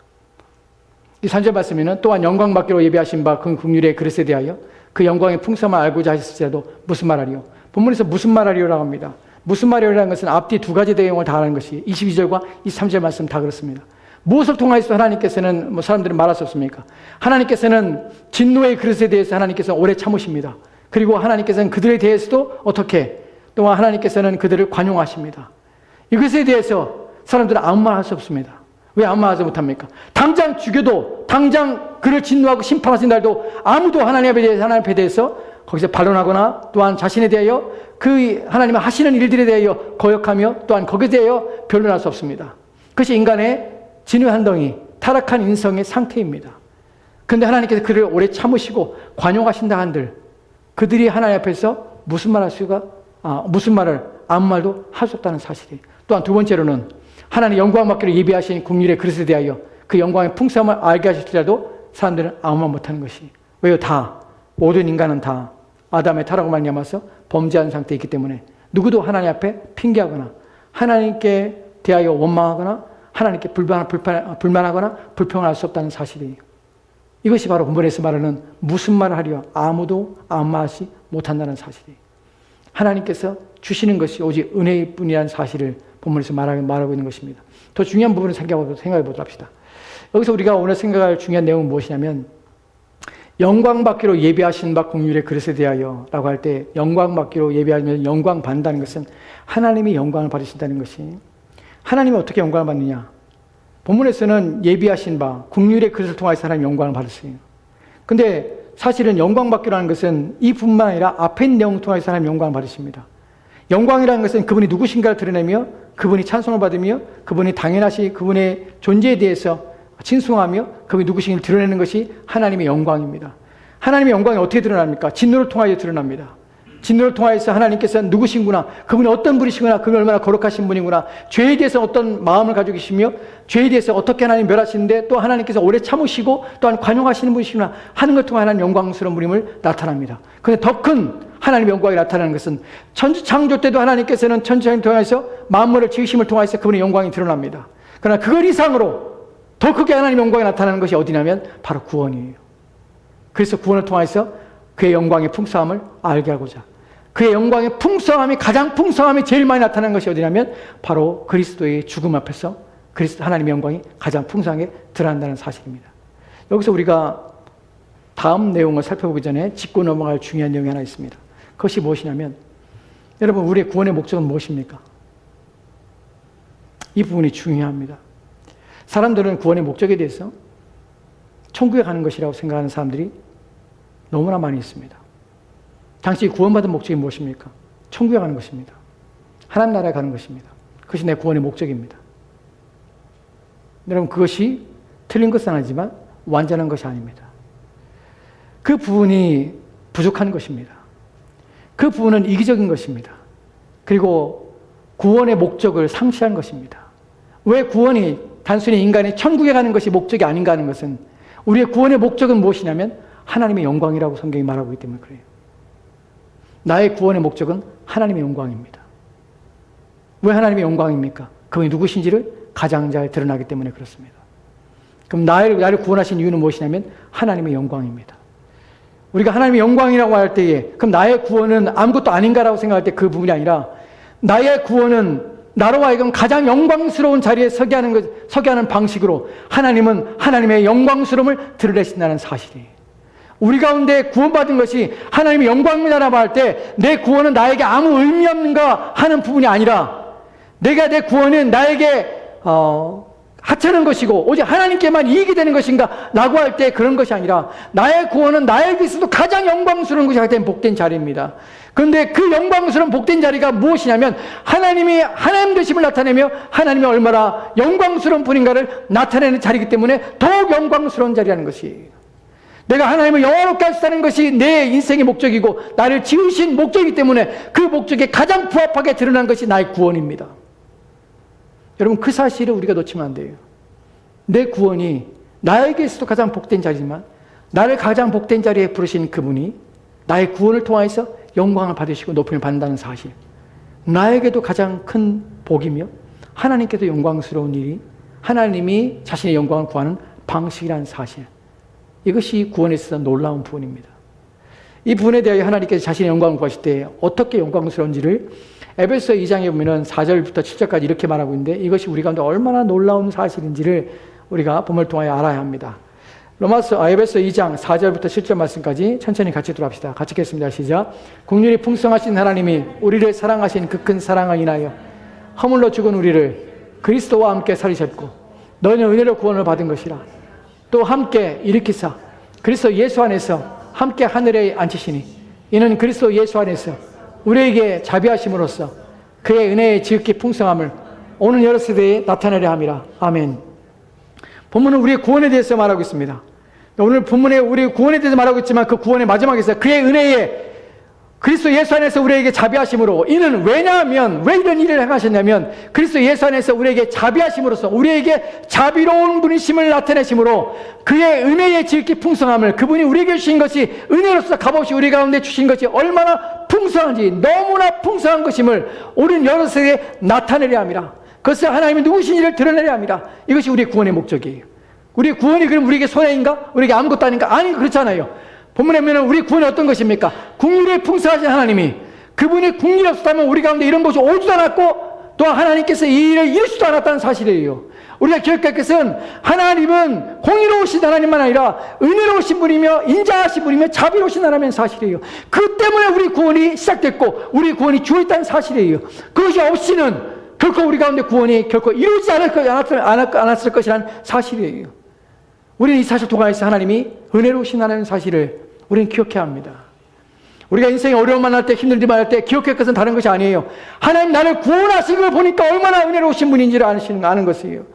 이 3절 말씀에는 또한 영광 받기로 예비하신 바 그 긍휼의 그릇에 대하여 그 영광의 풍성함을 알고자 하셨을지라도 무슨 말하리요? 본문에서 무슨 말하리요라고 합니다. 무슨 말이요라는 것은 앞뒤 두 가지 내용을 다 하는 것이 22절과 23절 말씀 다 그렇습니다. 무엇을 통해서 하나님께서는 사람들은 말할 수 없습니까? 하나님께서는 진노의 그릇에 대해서 하나님께서 오래 참으십니다. 그리고 하나님께서는 그들에 대해서도 어떻게 또한 하나님께서는 그들을 관용하십니다. 이것에 대해서 사람들은 아무 말 할 수 없습니다. 왜 아무 말 하지 못합니까? 당장 죽여도, 당장 그를 진노하고 심판하신 날도 아무도 하나님 앞에 대해서 거기서 반론하거나 또한 자신에 대하여 그 하나님이 하시는 일들에 대하여 거역하며 또한 거기에 대하여 변론할 수 없습니다. 그것이 인간의 진의 한덩이, 타락한 인성의 상태입니다. 그런데 하나님께서 그를 오래 참으시고 관용하신다 한들 그들이 하나님 앞에서 무슨 말을 아무 말도 할 수 없다는 사실이. 또한 두 번째로는 하나님 영광 받기로 예비하신 국률의 그릇에 대하여 그 영광의 풍성함을 알게 하실지라도 사람들은 아무 말 못하는 것이. 왜요? 모든 인간은 다 아담의 타락으로 말미암아서 범죄한 상태에 있기 때문에 누구도 하나님 앞에 핑계하거나 하나님께 대하여 원망하거나 하나님께 불만하거나 불평을 할 수 없다는 사실이에요. 이것이 바로 본문에서 말하는 무슨 말을 하려 아무도 아무 말하지 못한다는 사실이에요. 하나님께서 주시는 것이 오직 은혜일 뿐이라는 사실을 본문에서 말하고 있는 것입니다. 더 중요한 부분을 생각해 보도록 합시다. 여기서 우리가 오늘 생각할 중요한 내용은 무엇이냐면 영광 받기로 예비하신 바 공률의 그릇에 대하여 라고 할 때 영광 받기로 예비하면 영광 받는다는 것은 하나님이 영광을 받으신다는 것이. 하나님이 어떻게 영광을 받느냐? 본문에서는 예비하신 바 국률의 그릇을 통해서 하나님 영광을 받으세요. 근데 사실은 영광 받기로 하는 것은 이뿐만 아니라 앞에 있는 내용을 통해서 하나님 영광을 받으십니다. 영광이라는 것은 그분이 누구신가를 드러내며 그분이 찬송을 받으며 그분이 당연하시 그분의 존재에 대해서 진송하며 그분이 누구신지를 드러내는 것이 하나님의 영광입니다. 하나님의 영광이 어떻게 드러납니까? 진노를 통하여 드러납니다. 진노를 통하여서 하나님께서 누구신구나, 그분이 어떤 분이시구나, 그분이 얼마나 거룩하신 분이구나, 죄에 대해서 어떤 마음을 가지고 계시며 죄에 대해서 어떻게 하나님 멸하시는데 또 하나님께서 오래 참으시고 또한 관용하시는 분이시구나 하는 것 통해 하나님 영광스러운 분임을 나타납니다. 그런데 더 큰 하나님의 영광이 나타나는 것은 천지 창조 때도 하나님께서는 천지를 통해서 만물을 지으심을 통해서 그분의 영광이 드러납니다. 그러나 그걸 이상으로 더 크게 하나님의 영광이 나타나는 것이 어디냐면 바로 구원이에요. 그래서 구원을 통해서 그의 영광의 풍성함을 알게 하고자, 그의 영광의 풍성함이 가장 풍성함이 제일 많이 나타나는 것이 어디냐면 바로 그리스도의 죽음 앞에서 하나님의 영광이 가장 풍성하게 드러난다는 사실입니다. 여기서 우리가 다음 내용을 살펴보기 전에 짚고 넘어갈 중요한 내용이 하나 있습니다. 그것이 무엇이냐면 여러분, 우리의 구원의 목적은 무엇입니까? 이 부분이 중요합니다. 사람들은 구원의 목적에 대해서 천국에 가는 것이라고 생각하는 사람들이 너무나 많이 있습니다. 당신이 구원받은 목적이 무엇입니까? 천국에 가는 것입니다. 하나님 나라에 가는 것입니다. 그것이 내 구원의 목적입니다. 여러분, 그것이 틀린 것은 아니지만 완전한 것이 아닙니다. 그 부분이 부족한 것입니다. 그 부분은 이기적인 것입니다. 그리고 구원의 목적을 상실한 것입니다. 왜 구원이 단순히 인간이 천국에 가는 것이 목적이 아닌가 하는 것은 우리의 구원의 목적은 무엇이냐면 하나님의 영광이라고 성경이 말하고 있기 때문에 그래요. 나의 구원의 목적은 하나님의 영광입니다. 왜 하나님의 영광입니까? 그분이 누구신지를 가장 잘 드러나기 때문에 그렇습니다. 그럼 나를 구원하신 이유는 무엇이냐면 하나님의 영광입니다. 우리가 하나님의 영광이라고 할 때에 그럼 나의 구원은 아무것도 아닌가라고 생각할 때 그 부분이 아니라 나의 구원은 나로 하여금 가장 영광스러운 자리에 서게 하는 방식으로 하나님은 하나님의 영광스러움을 드러내신다는 사실이에요. 우리 가운데 구원받은 것이 하나님의 영광이라고 할 때 내 구원은 나에게 아무 의미 없는가 하는 부분이 아니라 내 구원은 나에게 하찮은 것이고 오직 하나님께만 이익이 되는 것인가 라고 할 때 그런 것이 아니라 나의 구원은 나에게서도 가장 영광스러운 것이 하여튼 복된 자리입니다. 그런데 그 영광스러운 복된 자리가 무엇이냐면 하나님이 하나님 되심을 나타내며 하나님이 얼마나 영광스러운 분인가를 나타내는 자리이기 때문에 더욱 영광스러운 자리라는 것이에요. 내가 하나님을 영원롭게 하시다는 것이 내 인생의 목적이고 나를 지으신 목적이기 때문에 그 목적에 가장 부합하게 드러난 것이 나의 구원입니다. 여러분, 그 사실을 우리가 놓치면 안 돼요. 내 구원이 나에게서도 가장 복된 자리지만 나를 가장 복된 자리에 부르신 그분이 나의 구원을 통해서 영광을 받으시고 높임을 받는다는 사실, 나에게도 가장 큰 복이며 하나님께도 영광스러운 일이 하나님이 자신의 영광을 구하는 방식이라는 사실, 이것이 구원에 있어서 놀라운 부분입니다. 이 부분에 대하여 하나님께서 자신의 영광을 구하실 때 어떻게 영광스러운지를 에베소 2장에 보면 4절부터 7절까지 이렇게 말하고 있는데 이것이 우리 가운데 얼마나 놀라운 사실인지를 우리가 본문을 통하여 알아야 합니다. 에베소 2장 4절부터 7절 말씀까지 천천히 같이 들어갑시다. 같이 읽겠습니다. 시작. 긍휼이 풍성하신 하나님이 우리를 사랑하신 그 큰 사랑을 인하여 허물로 죽은 우리를 그리스도와 함께 살리셨고 너희는 은혜로 구원을 받은 것이라. 또 함께 일으키사 그리스도 예수 안에서 함께 하늘에 앉히시니 이는 그리스도 예수 안에서 우리에게 자비하심으로써 그의 은혜의 지극히 풍성함을 오는 여러 세대에 나타내려 함이라. 아멘. 본문은 우리의 구원에 대해서 말하고 있습니다. 오늘 본문에 우리의 구원에 대해서 말하고 있지만 그 구원의 마지막에서 그의 은혜의 그리스도 예수 안에서 우리에게 자비하심으로, 이는 왜냐하면, 왜 이런 일을 행하셨냐면 그리스도 예수 안에서 우리에게 자비하심으로써 우리에게 자비로운 분이심을 나타내심으로 그의 은혜의 지극히 풍성함을, 그분이 우리에게 주신 것이 은혜로서 값없이 우리 가운데 주신 것이 얼마나 풍성한지, 너무나 풍성한 것임을 오는 여러 세대에 나타내려 합니다. 그것을 하나님이 누구신지를 드러내려 합니다. 이것이 우리의 구원의 목적이에요. 우리의 구원이 그럼 우리에게 손해인가? 우리에게 아무것도 아닌가? 아니, 그렇잖아요. 본문에 보면 우리 구원이 어떤 것입니까? 국률이 풍성하신 하나님이, 그분이 국률이 없었다면 우리 가운데 이런 것이 오지도 않았고 또 하나님께서 이 일을 이루지도 않았다는 사실이에요. 우리가 기억할 것은 하나님은 공의로우신 하나님만 아니라 은혜로우신 분이며 인자하신 분이며 자비로우신 하나님의 사실이에요. 그 때문에 우리 구원이 시작됐고 우리 구원이 주어있다는 사실이에요. 그것이 없이는 결코 우리 가운데 구원이 결코 이루어지지 않았을 것이라는 사실이에요. 우리는 이 사실 통해서 하나님이 은혜로우신 하나님의 사실을 우리는 기억해야 합니다. 우리가 인생에 어려움 만날 때, 힘들지만 할 때 기억할 것은 다른 것이 아니에요. 하나님 나를 구원하신 걸 보니까 얼마나 은혜로우신 분인지를 아는 것이에요.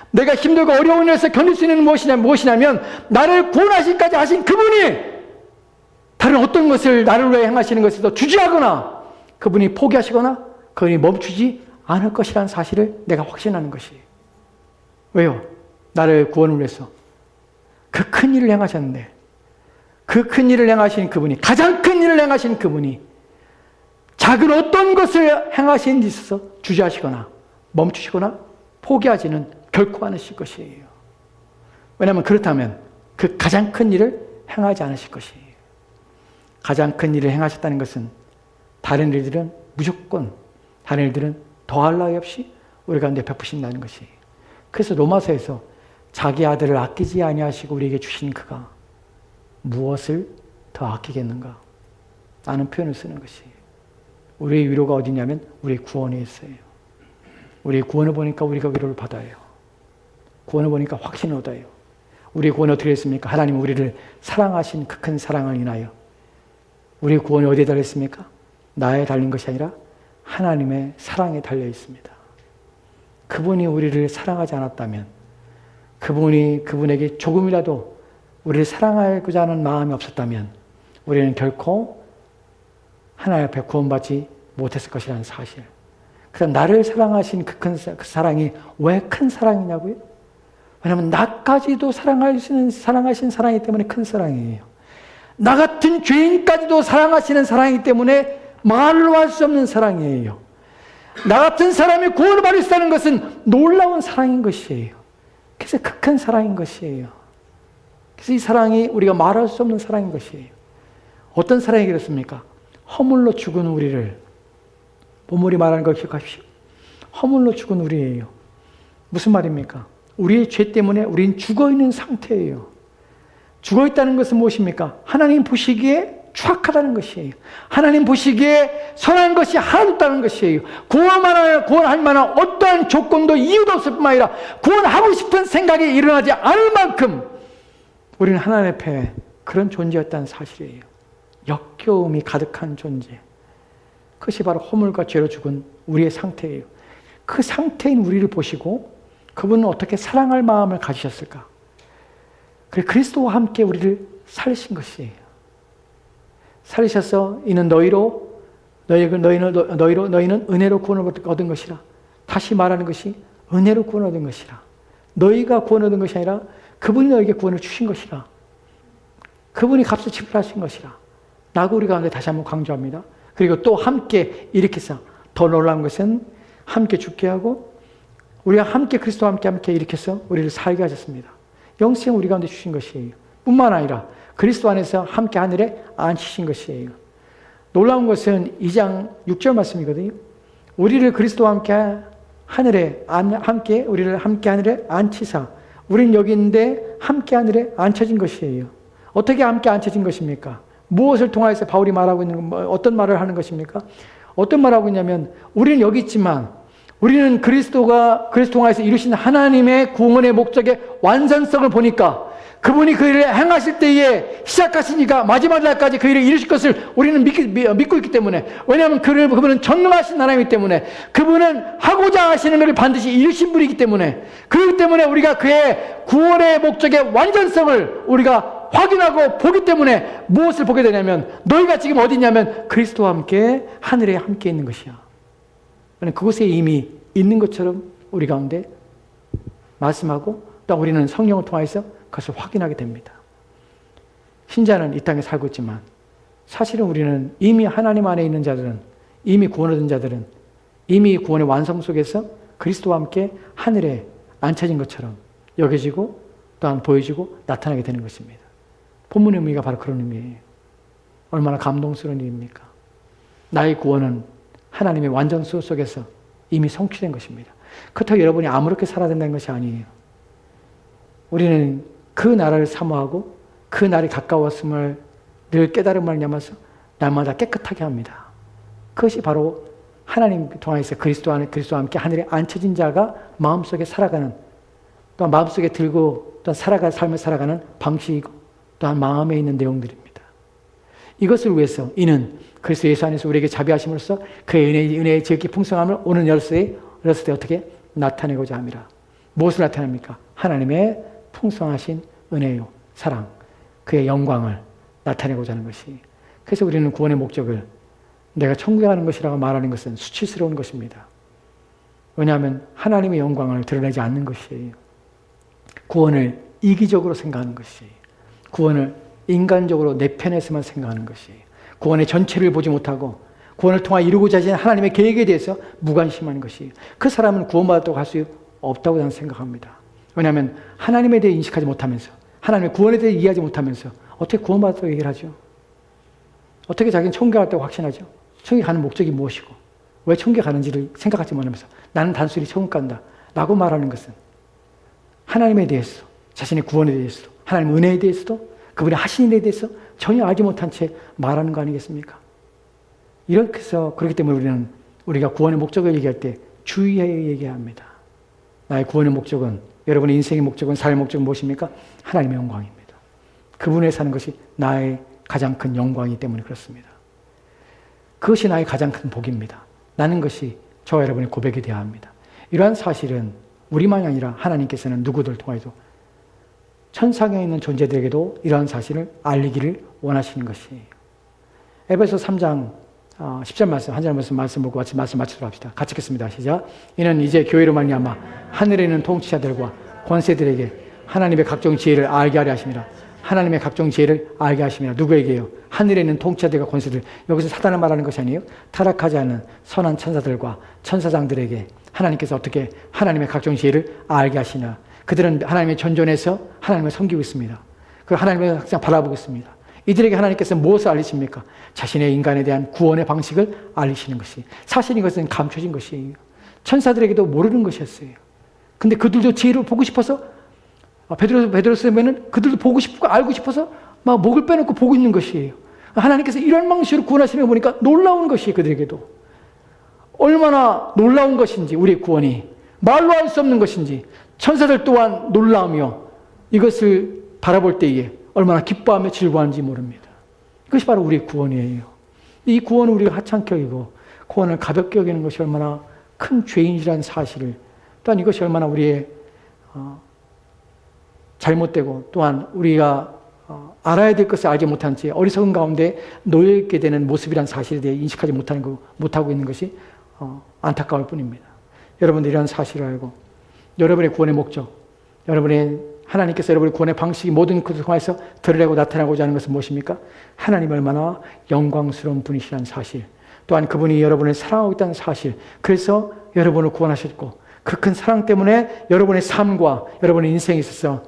내가 힘들고 어려운 일에서 견딜 수 있는 무엇이냐면 나를 구원하시기까지 하신 그분이 다른 어떤 것을 나를 위해 행하시는 것에서 주저하거나 그분이 포기하시거나 그분이 멈추지 않을 것이라는 사실을 내가 확신하는 것이에요. 왜요? 나를 구원을 위해서 그 큰 일을 행하셨는데, 그 큰 일을 행하신 그분이, 가장 큰 일을 행하신 그분이 작은 어떤 것을 행하신 데 있어서 주저하시거나 멈추시거나 포기하지는 결코 않으실 것이에요. 왜냐하면 그렇다면 그 가장 큰 일을 행하지 않으실 것이에요. 가장 큰 일을 행하셨다는 것은 다른 일들은 무조건, 다른 일들은 더할 나위 없이 우리 가운데 베푸신다는 것이에요. 그래서 로마서에서 자기 아들을 아끼지 아니하시고 우리에게 주신 그가 무엇을 더 아끼겠는가? 라는 표현을 쓰는 것이에요. 우리의 위로가 어디냐면 우리의 구원에 있어요. 우리의 구원을 보니까 우리가 위로를 받아요. 구원을 보니까 확신을 얻어요. 우리의 구원이 어떻게 됐습니까? 하나님은 우리를 사랑하신 그 큰 사랑을 인하여 우리의 구원이 어디에 달렸습니까? 나에 달린 것이 아니라 하나님의 사랑에 달려 있습니다. 그분이 우리를 사랑하지 않았다면, 그분에게 조금이라도 우리를 사랑하고자 하는 마음이 없었다면 우리는 결코 하나님 앞에 구원받지 못했을 것이라는 사실. 그래서 나를 사랑하신 그 사랑이 왜 큰 사랑이냐고요? 왜냐하면 나까지도 사랑하신 사랑이기 때문에 큰 사랑이에요. 나 같은 죄인까지도 사랑하시는 사랑이기 때문에 말로 할 수 없는 사랑이에요. 나 같은 사람이 구원을 받을 수 있다는 것은 놀라운 사랑인 것이에요. 그래서 그 큰 사랑인 것이에요. 그래서 이 사랑이 우리가 말할 수 없는 사랑인 것이에요. 어떤 사랑이 그렇습니까? 허물로 죽은 우리를, 본문이 말하는 걸 기억하십시오. 허물로 죽은 우리예요. 무슨 말입니까? 우리의 죄 때문에 우리는 죽어있는 상태예요. 죽어있다는 것은 무엇입니까? 하나님 보시기에 추악하다는 것이에요. 하나님 보시기에 선한 것이 하나도 없다는 것이에요. 구원할 만한 어떠한 조건도 이유도 없을 뿐만 아니라 구원하고 싶은 생각이 일어나지 않을 만큼 우리는 하나님 앞에 그런 존재였다는 사실이에요. 역겨움이 가득한 존재. 그것이 바로 허물과 죄로 죽은 우리의 상태예요. 그 상태인 우리를 보시고 그분은 어떻게 사랑할 마음을 가지셨을까? 그래 그리스도와 함께 우리를 살리신 것이에요. 살리셔서 이는 너희는 은혜로 구원을 얻은 것이라. 다시 말하는 것이 은혜로 구원을 얻은 것이라. 너희가 구원을 얻은 것이 아니라 그분이 너에게 구원을 주신 것이라. 그분이 값을 지불하신 것이라. 라고 우리 가운데 다시 한번 강조합니다. 그리고 또 함께 일으켜서, 더 놀라운 것은 함께 죽게 하고 우리가 함께 그리스도와 함께 일으켜서 우리를 살게 하셨습니다. 영생 우리 가운데 주신 것이에요. 뿐만 아니라 그리스도 안에서 함께 하늘에 앉히신 것이에요. 놀라운 것은 2장 6절 말씀이거든요. 우리를 그리스도와 함께 우리를 함께 하늘에 앉히사, 우리는 여기 있는데 함께 하늘에 앉혀진 것이에요. 어떻게 함께 앉혀진 것입니까? 무엇을 통하여서 바울이 말하고 있는 어떤 말을 하는 것입니까? 어떤 말을 하고 있냐면 우리는 여기 있지만 우리는 그리스도 통하여서 이루신 하나님의 구원의 목적의 완전성을 보니까 그분이 그 일을 행하실 때에 시작하시니까 마지막 날까지 그 일을 이루실 것을 우리는 믿고 있기 때문에, 왜냐하면 그분은 전능하신 하나님이기 때문에, 그분은 하고자 하시는 것을 반드시 이루신 분이기 때문에, 그렇기 때문에 우리가 그의 구원의 목적의 완전성을 우리가 확인하고 보기 때문에 무엇을 보게 되냐면, 너희가 지금 어디 있냐면 그리스도와 함께 하늘에 함께 있는 것이야. 그곳에 이미 있는 것처럼 우리 가운데 말씀하고, 또 우리는 성령을 통해서 그것을 확인하게 됩니다. 신자는 이 땅에 살고 있지만 사실은 우리는 이미 하나님 안에 있는 자들은, 이미 구원 얻은 자들은 이미 구원의 완성 속에서 그리스도와 함께 하늘에 앉혀진 것처럼 여겨지고 또한 보여지고 나타나게 되는 것입니다. 본문의 의미가 바로 그런 의미예요. 얼마나 감동스러운 일입니까? 나의 구원은 하나님의 완전수 속에서 이미 성취된 것입니다. 그렇다고 여러분이 아무렇게 살아야 된다는 것이 아니에요. 우리는 그 나라를 사모하고 그 날이 가까웠음을 늘 깨달음을 말미암아서 날마다 깨끗하게 합니다. 그것이 바로 하나님 통해서 그리스도와 함께 하늘에 앉혀진 자가 마음속에 살아가는, 또한 마음속에 들고 또한 삶을 살아가는 방식이고 또한 마음에 있는 내용들입니다. 이것을 위해서 이는 그리스도 예수 안에서 우리에게 자비하심으로써 그의 은혜의 지극히 풍성함을 오는 열쇠에 어렸을 때 어떻게 나타내고자 함이라. 무엇을 나타냅니까? 하나님의 풍성하신 은혜요, 사랑, 그의 영광을 나타내고자 하는 것이. 그래서 우리는 구원의 목적을 내가 천국에 가는 것이라고 말하는 것은 수치스러운 것입니다. 왜냐하면 하나님의 영광을 드러내지 않는 것이에요. 구원을 이기적으로 생각하는 것이, 구원을 인간적으로 내 편에서만 생각하는 것이, 구원의 전체를 보지 못하고 구원을 통해 이루고자 하신 하나님의 계획에 대해서 무관심한 것이, 그 사람은 구원받았다고 할 수 없다고 저는 생각합니다. 왜냐하면 하나님에 대해 인식하지 못하면서, 하나님의 구원에 대해 이해하지 못하면서 어떻게 구원받았다고 얘기를 하죠? 어떻게 자기는 천국에 갔다고 확신하죠? 천국에 가는 목적이 무엇이고 왜 천국에 가는지를 생각하지 못하면서 나는 단순히 천국 간다 라고 말하는 것은 하나님에 대해서, 자신의 구원에 대해서도, 하나님의 은혜에 대해서도, 그분의 하신 일에 대해서 전혀 알지 못한 채 말하는 거 아니겠습니까? 이렇게 해서, 그렇기 때문에 우리가 구원의 목적을 얘기할 때 주의해야 얘기해야 합니다. 나의 구원의 목적은, 여러분의 인생의 목적은, 삶의 목적은 무엇입니까? 하나님의 영광입니다. 그분에 사는 것이 나의 가장 큰 영광이기 때문에 그렇습니다. 그것이 나의 가장 큰 복입니다. 나는 것이 저와 여러분의 고백이 되어야 합니다. 이러한 사실은 우리만이 아니라 하나님께서는 누구들 통해서 천상에 있는 존재들에게도 이러한 사실을 알리기를 원하시는 것이에요. 에베소 3장 10절 말씀, 한 절 말씀 보고 같이 말씀 맞추도록 합시다. 같이 읽겠습니다. 시작. 이는 이제 교회로 말미암아 하늘에 있는 통치자들과 권세들에게 하나님의 각종 지혜를 알게 하려 하심이라. 하나님의 각종 지혜를 알게 하심이라. 누구에게요? 하늘에 있는 통치자들과 권세들. 여기서 사단을 말하는 것이 아니에요. 타락하지 않은 선한 천사들과 천사장들에게 하나님께서 어떻게 하나님의 각종 지혜를 알게 하시나. 그들은 하나님의 전존에서 하나님을 섬기고 있습니다. 그 하나님을 항상 바라보고 있습니다. 이들에게 하나님께서 무엇을 알리십니까? 자신의 인간에 대한 구원의 방식을 알리시는 것이. 사실 이것은 감춰진 것이에요. 천사들에게도 모르는 것이었어요. 근데 그들도 지혜를 보고 싶어서, 베드로서면은 그들도 보고 싶고 알고 싶어서 막 목을 빼놓고 보고 있는 것이에요. 하나님께서 이런 방식으로 구원하시는 거 보니까 놀라운 것이에요. 그들에게도. 얼마나 놀라운 것인지, 우리의 구원이 말로 할 수 없는 것인지, 천사들 또한 놀라우며 이것을 바라볼 때에 얼마나 기뻐하며 즐거워하는지 모릅니다. 이것이 바로 우리의 구원이에요. 이 구원을 우리가 하찮게 여기고 구원을 가볍게 여기는 것이 얼마나 큰 죄인이라는 사실을, 또한 이것이 얼마나 우리의 잘못되고 또한 우리가 알아야 될 것을 알지 못한 채 어리석은 가운데 놓여있게 되는 모습이라는 사실에 대해 인식하지 못하고 있는 것이 안타까울 뿐입니다. 여러분들 이런 사실을 알고 여러분의 구원의 목적, 하나님께서 여러분의 구원의 방식이 모든 것을 통해서 드러내고 나타나고자 하는 것은 무엇입니까? 하나님 얼마나 영광스러운 분이시라는 사실, 또한 그분이 여러분을 사랑하고 있다는 사실, 그래서 여러분을 구원하셨고 그 큰 사랑 때문에 여러분의 삶과 여러분의 인생에 있어서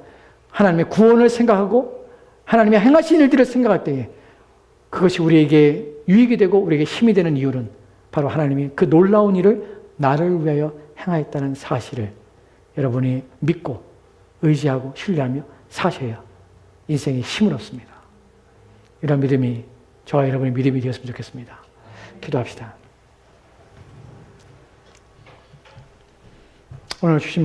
하나님의 구원을 생각하고 하나님의 행하신 일들을 생각할 때에 그것이 우리에게 유익이 되고 우리에게 힘이 되는 이유는 바로 하나님이 그 놀라운 일을 나를 위하여 행하였다는 사실을 여러분이 믿고 의지하고 신뢰하며 사셔야 인생에 힘을 얻습니다. 이런 믿음이 저와 여러분의 믿음이 되었으면 좋겠습니다. 기도합시다. 오늘 주신